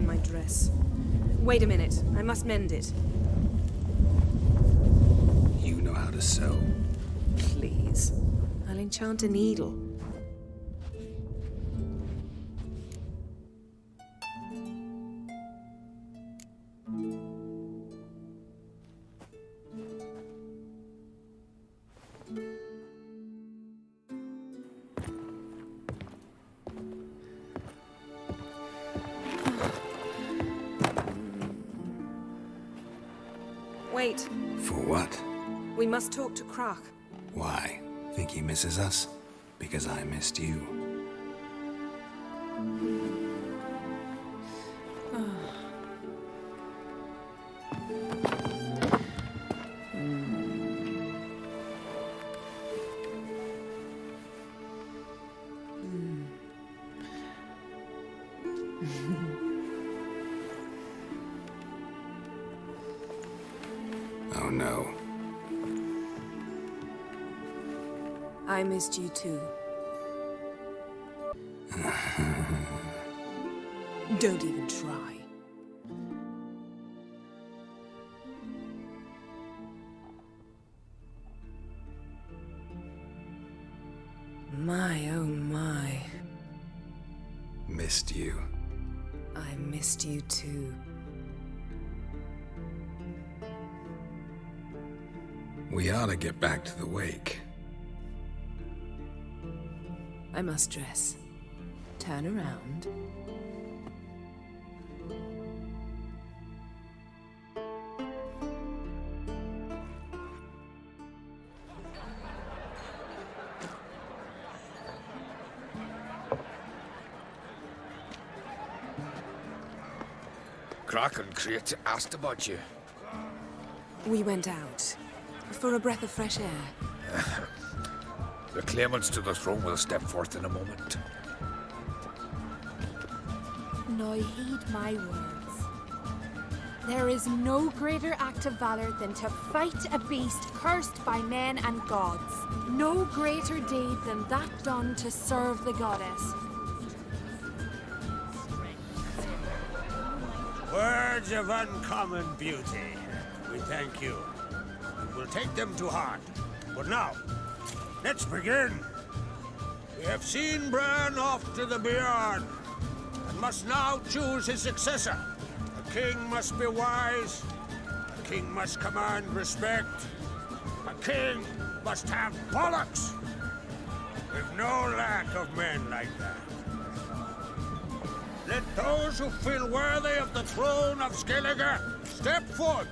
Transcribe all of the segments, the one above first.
on my dress. Wait a minute. I must mend it. You know how to sew. Please. I'll enchant a needle. Wait. For what? We must talk to Croc. Why? Think he misses us? Because I missed you. Oh no. I missed you too. Don't even try. My, oh my. Missed you. I missed you too. We ought to get back to the wake. I must dress. Turn around. Croc and Crate asked about you. We went out. For a breath of fresh air. The claimants to the throne will step forth in a moment. Now heed my words. There is no greater act of valor than to fight a beast cursed by men and gods. No greater deed than that done to serve the goddess. Words of uncommon beauty. We thank you. We'll take them to heart. But now, let's begin. We have seen Bran off to the beyond, and must now choose his successor. A king must be wise. A king must command respect. A king must have bollocks. We've no lack of men like that. Let those who feel worthy of the throne of Skellige step forth.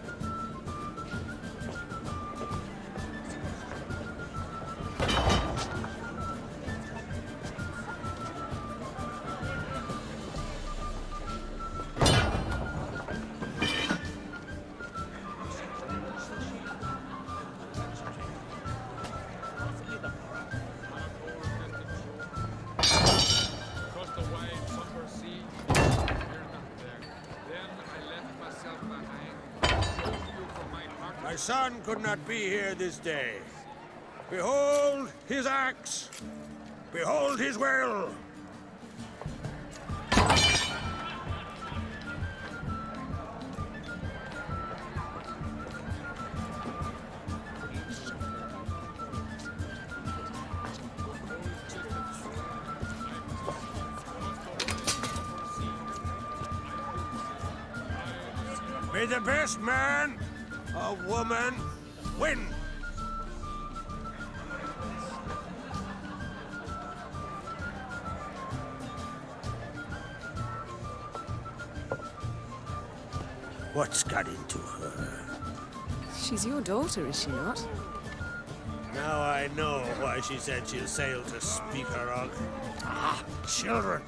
My son could not be here this day. Behold his axe. Behold his will. May the best man or woman win. What's got into her? She's your daughter, is she not? Now I know why she said she'll sail to Speakerog. Ah, children.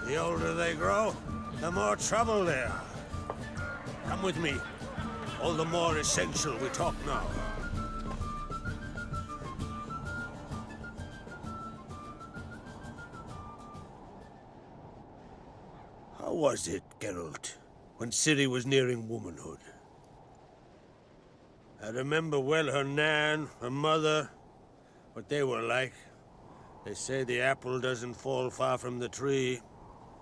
The older they grow, the more trouble they are. Come with me. All the more essential we talk now. How was it, Geralt, when Ciri was nearing womanhood? I remember well her nan, her mother, what they were like. They say the apple doesn't fall far from the tree.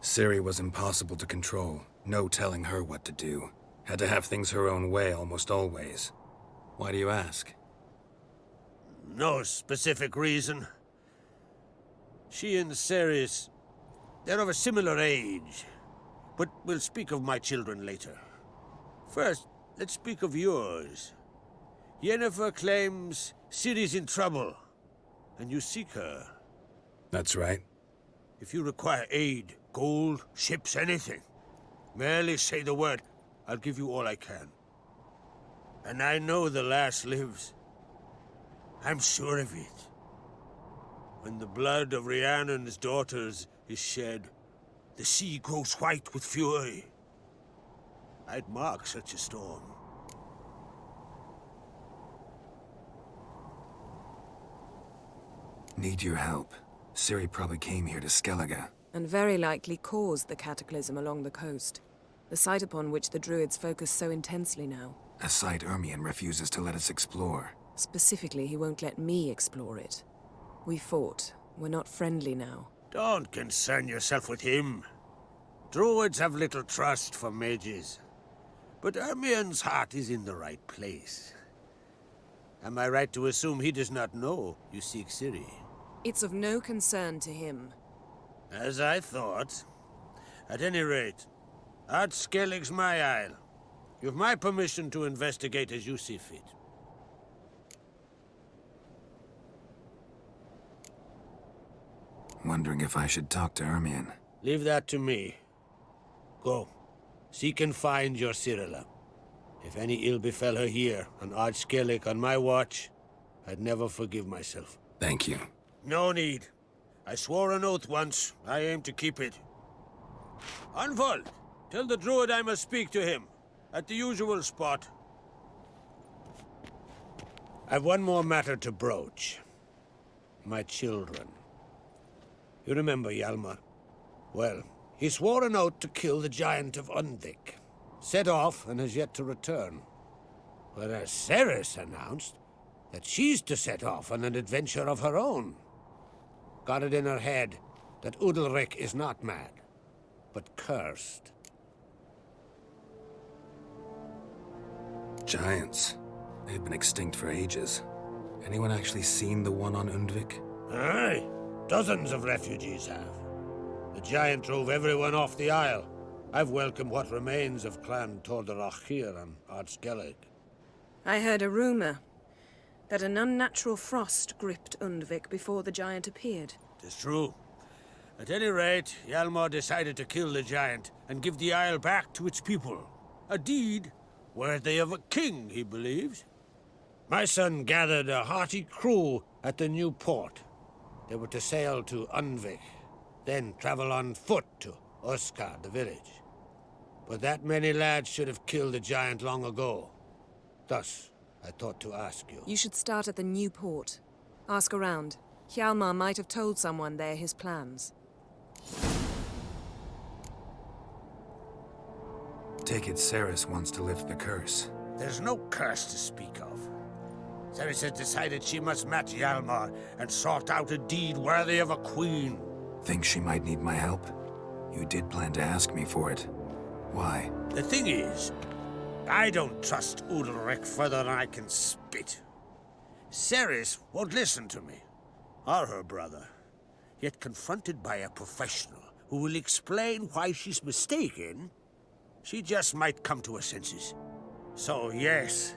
Ciri was impossible to control. No telling her what to do. Had to have things her own way almost always. Why do you ask? No specific reason. She and Ciri, they're of a similar age. But we'll speak of my children later. First, let's speak of yours. Yennefer claims Ciri's in trouble, and you seek her. That's right. If you require aid, gold, ships, anything, merely say the word. I'll give you all I can. And I know the lass lives. I'm sure of it. When the blood of Rhiannon's daughters is shed, the sea grows white with fury. I'd mark such a storm. Need your help. Ciri probably came here to Skellige. And very likely caused the cataclysm along the coast. The site upon which the druids focus so intensely now. A site Ermion refuses to let us explore. Specifically, he won't let me explore it. We fought. We're not friendly now. Don't concern yourself with him. Druids have little trust for mages. But Ermion's heart is in the right place. Am I right to assume he does not know you seek Ciri? It's of no concern to him. As I thought. At any rate, Ard Skellig's my isle. You've my permission to investigate as you see fit. Wondering if I should talk to Ermion. Leave that to me. Go. Seek and find your Cirilla. If any ill befell her here, on Ard Skellig on my watch, I'd never forgive myself. Thank you. No need. I swore an oath once. I aim to keep it. Unfold. Tell the druid I must speak to him. At the usual spot. I've one more matter to broach. My children. You remember Hjalmar? Well, he swore an oath to kill the Giant of Undvik. Set off and has yet to return. Whereas Ciri announced that she's to set off on an adventure of her own. Got it in her head that Udalric is not mad, but cursed. Giants. They've been extinct for ages. Anyone actually seen the one on Undvik? Aye. Dozens of refugees have. The giant drove everyone off the isle. I've welcomed what remains of Clan Tordarach here on Ard Skellig. I heard a rumor that an unnatural frost gripped Undvik before the giant appeared. It's true. At any rate, Hjalmar decided to kill the giant and give the isle back to its people. A deed worthy of a king, he believes. My son gathered a hearty crew at the new port. They were to sail to Undvik, then travel on foot to Oskar, the village. But that many lads should have killed the giant long ago. Thus, I thought to ask you. You should start at the new port. Ask around. Hjalmar might have told someone there his plans. Take it Ciri wants to lift the curse. There's no curse to speak of. Ciri has decided she must match Hjalmar and sort out a deed worthy of a queen. Think she might need my help? You did plan to ask me for it. Why? The thing is, I don't trust Udalric further than I can spit. Ciri won't listen to me, or her brother. Yet confronted by a professional who will explain why she's mistaken, she just might come to her senses. So yes,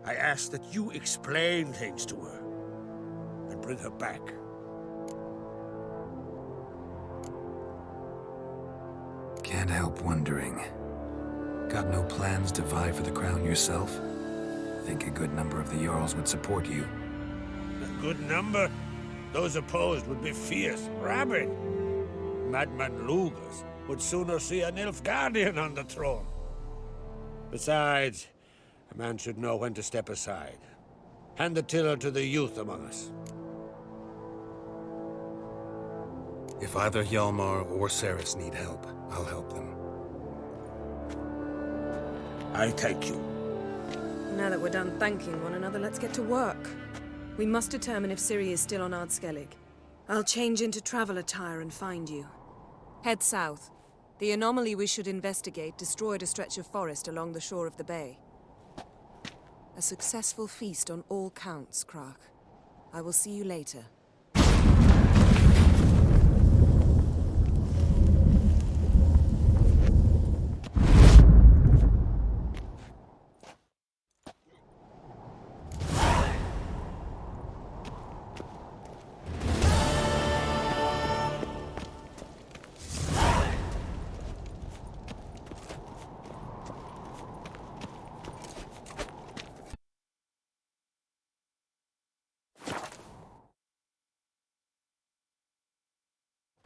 I ask that you explain things to her and bring her back. Can't help wondering. Got no plans to vie for the crown yourself? Think a good number of the Jarls would support you. A good number? Those opposed would be fierce, rabid. Madman Lugas would sooner see an Nilfgaardian on the throne. Besides, a man should know when to step aside. Hand the tiller to the youth among us. If either Hjalmar or Ciri need help, I'll help them. I thank you. Now that we're done thanking one another, let's get to work. We must determine if Ciri is still on Ard Skellig. I'll change into travel attire and find you. Head south. The anomaly we should investigate destroyed a stretch of forest along the shore of the bay. A successful feast on all counts, Krach. I will see you later.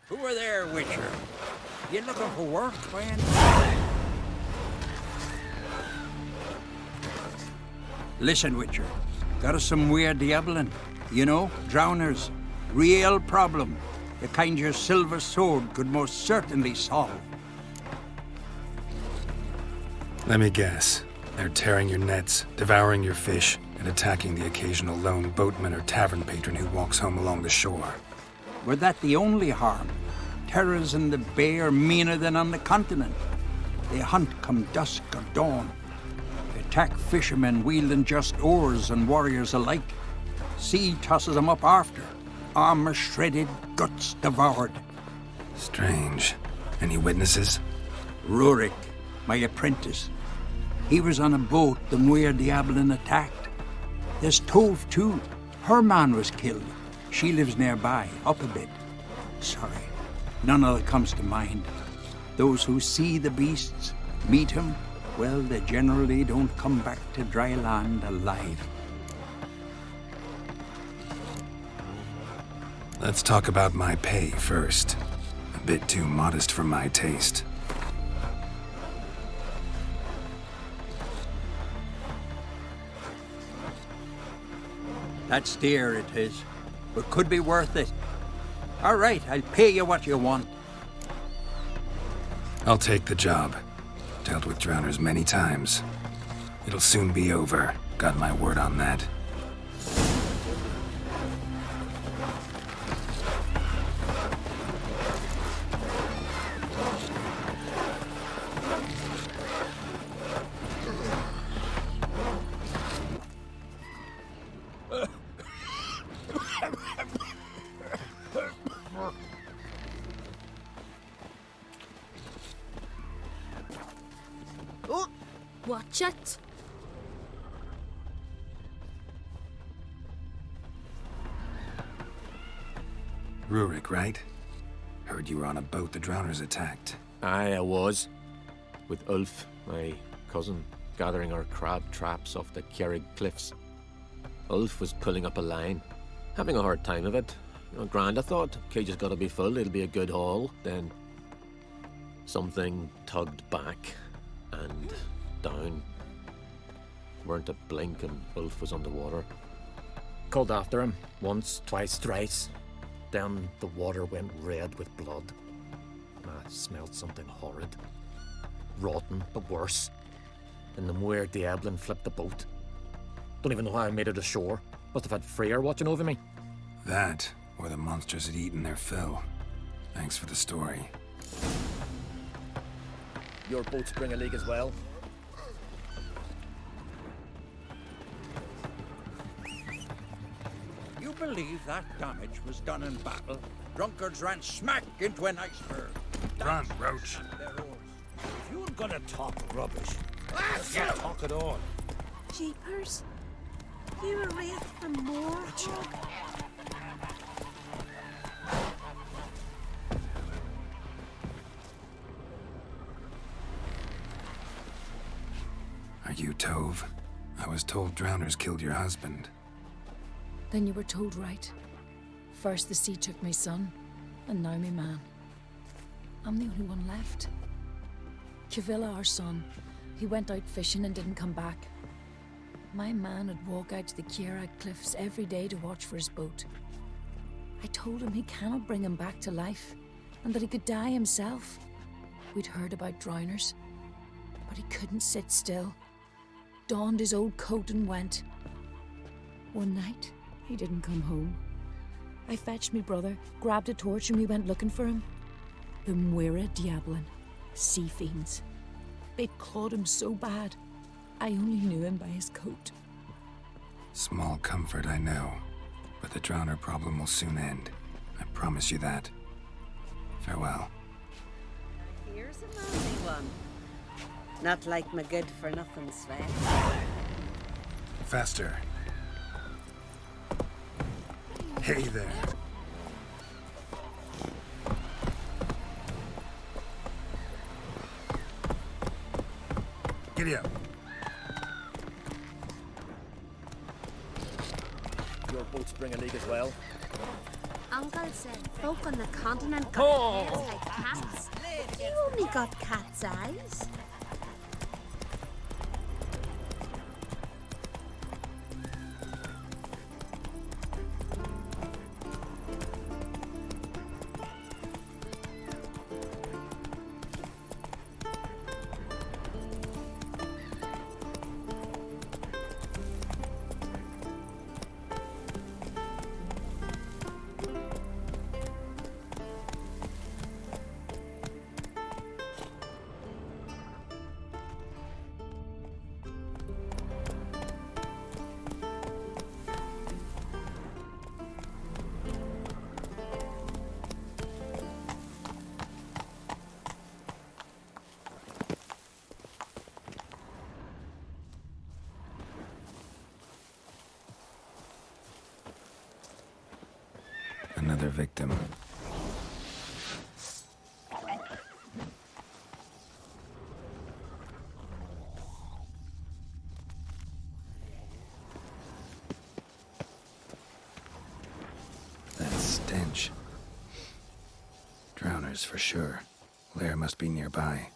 Who are there, Witcher? You looking for work, by any chance? Listen, Witcher. Got us some weird diabling. You know, drowners. Real problem. The kind your silver sword could most certainly solve. Let me guess. They're tearing your nets, devouring your fish, and attacking the occasional lone boatman or tavern patron who walks home along the shore. Were that the only harm? Terrors in the bay are meaner than on the continent. They hunt come dusk or dawn. They attack fishermen wielding just oars and warriors alike. Sea tosses them up after. Armor shredded, guts devoured. Strange. Any witnesses? Rurik, my apprentice. He was on a boat the Muire Diablin attacked. There's Tove, too. Her man was killed. She lives nearby, up a bit. Sorry, none of that comes to mind. Those who see the beasts, meet him, well, they generally don't come back to dry land alive. Let's talk about my pay first. A bit too modest for my taste. That's dear, it is, but could be worth it. All right, I'll pay you what you want. I'll take the job. Dealt with drowners many times. It'll soon be over. Got my word on that. Watch it. Rurik, right? Heard you were on a boat the drowners attacked. Aye, I was. With Ulf, my cousin, gathering our crab traps off the Kjerrig cliffs. Ulf was pulling up a line, having a hard time of it. Grand, I thought. Cage has got to be full, it'll be a good haul. Then something tugged back and down. Weren't a blink and Ulf was underwater. Called after him, once, twice, thrice. Then the water went red with blood. I smelled something horrid. Rotten, but worse. And the Muire Diablin flipped the boat. Don't even know how I made it ashore. Must have had Freyr watching over me. That, or the monsters had eaten their fill. Thanks for the story. Your boat's bring a leak as well. You believe that damage was done in battle? Drunkards ran smack into an iceberg. Run, Roach. If you're gonna talk rubbish, let's not talk at all. Jeepers. You were wraith from more. Are you Tove? I was told drowners killed your husband. Then you were told right. First the sea took my son, and now me man. I'm the only one left. Kavilla, our son, he went out fishing and didn't come back. My man would walk out to the Kjerrig cliffs every day to watch for his boat. I told him he cannot bring him back to life, and that he could die himself. We'd heard about drowners, but he couldn't sit still. Donned his old coat and went. One night, he didn't come home. I fetched me brother, grabbed a torch, and we went looking for him. The Muire Diablin. Sea fiends. They'd clawed him so bad, I only knew him by his coat. Small comfort, I know. But the drowner problem will soon end. I promise you that. Farewell. Here's a manly one. Not like my good-for-nothing Sven. Faster. Hey there. Giddy up. Your boats bring a leak as well. Uncle said folk on the continent got heads like cats. You only got cat's eyes. Another victim. That stench. Drowners for sure. Lair must be nearby.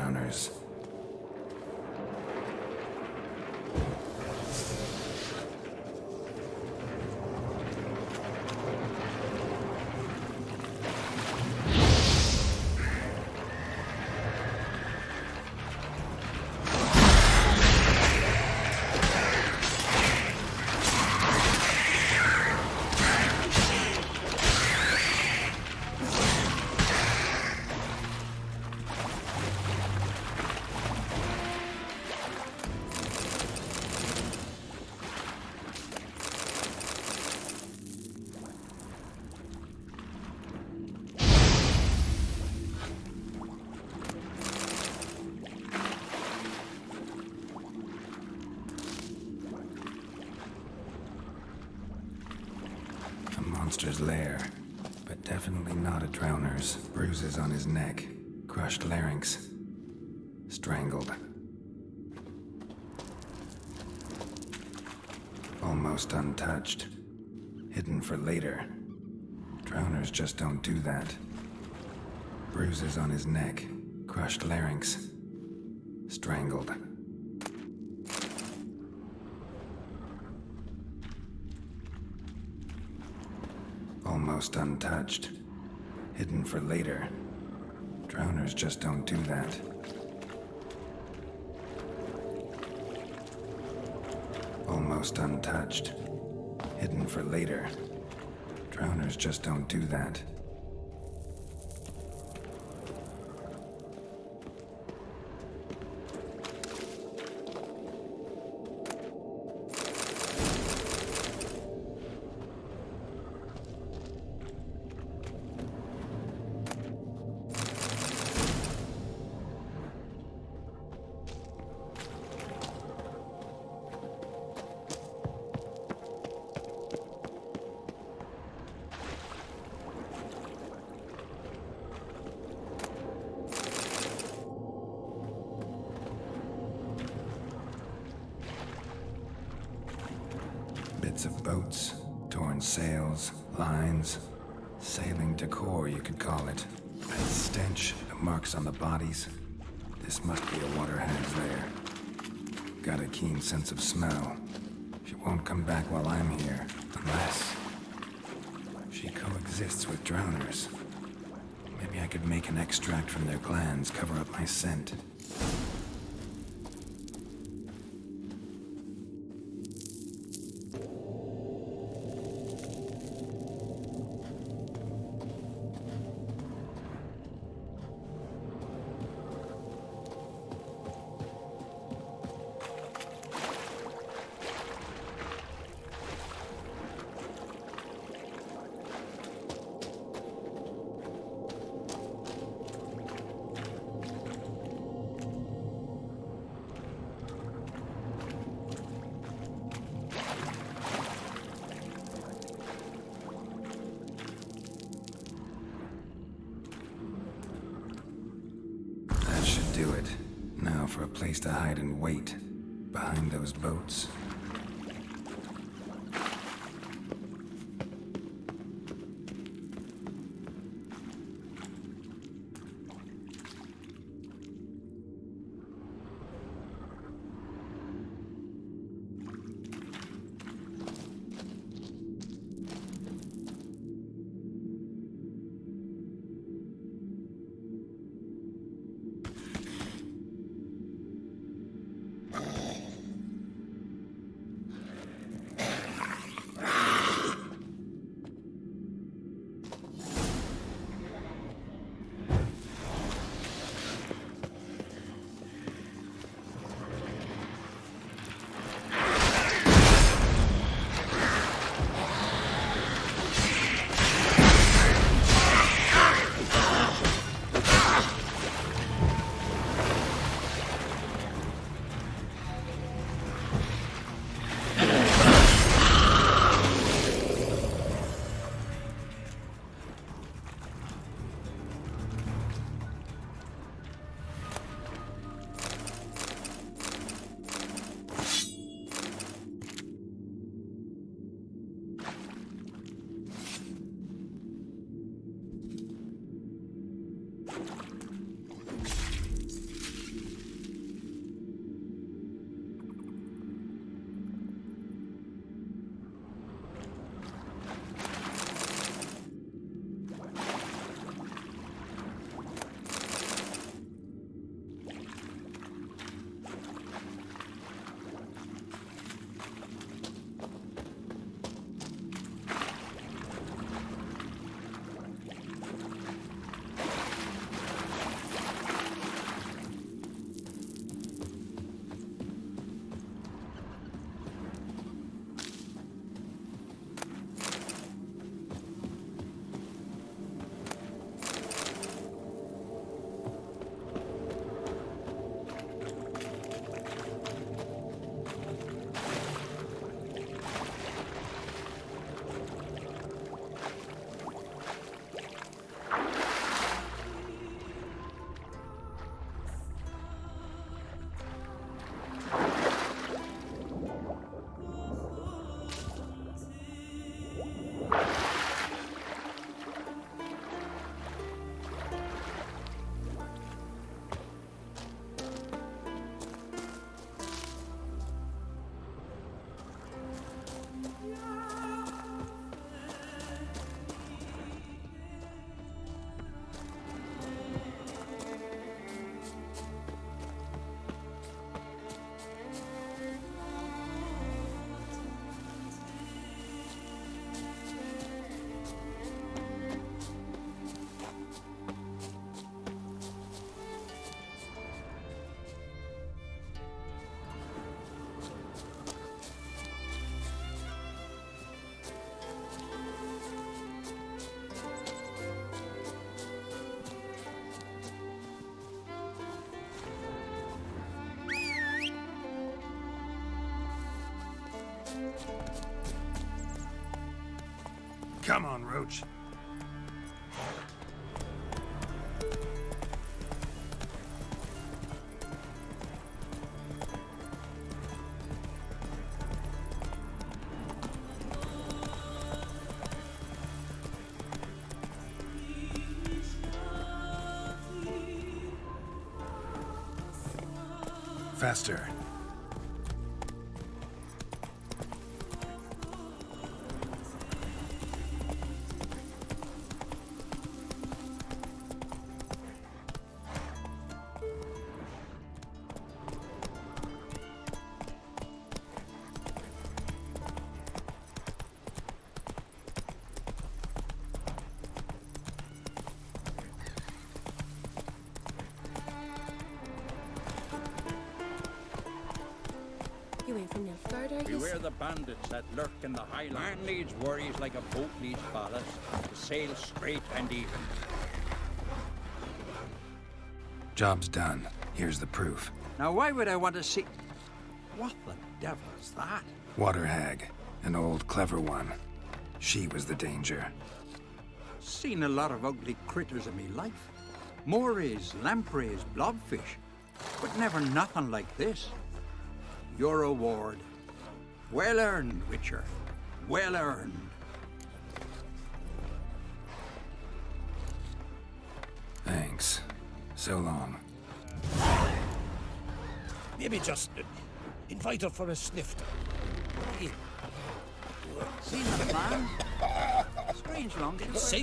drowners. Monster's lair, but definitely not a drowner's. Bruises on his neck, crushed larynx, strangled. Almost untouched, hidden for later. Drowners just don't do that. Bruises on his neck, crushed larynx, strangled. Almost untouched. Hidden for later. Drowners just don't do that. Almost untouched. Hidden for later. Drowners just don't do that. Bits of boats, torn sails, lines, sailing decor, you could call it. That stench, the marks on the bodies. This must be a waterhand's lair. Got a keen sense of smell. She won't come back while I'm here, unless she coexists with drowners. Maybe I could make an extract from their glands, cover up my scent. Do it. Now for a place to hide and wait. Behind those boats. Come on, Roach. Faster. You ain't from Nilfgaard, are you? Beware the bandits that lurk in the highlands. Man needs worries like a boat needs ballast, to sail straight and even. Job's done. Here's the proof. Now why would I want to see... What the devil's that? Water hag. An old, clever one. She was the danger. Seen a lot of ugly critters in me life. Morays, lampreys, blobfish. But never nothing like this. Your reward. Well earned, Witcher. Well earned. Thanks. So long. Maybe just invite her for a sniff. Seen that man? Strange long. Sing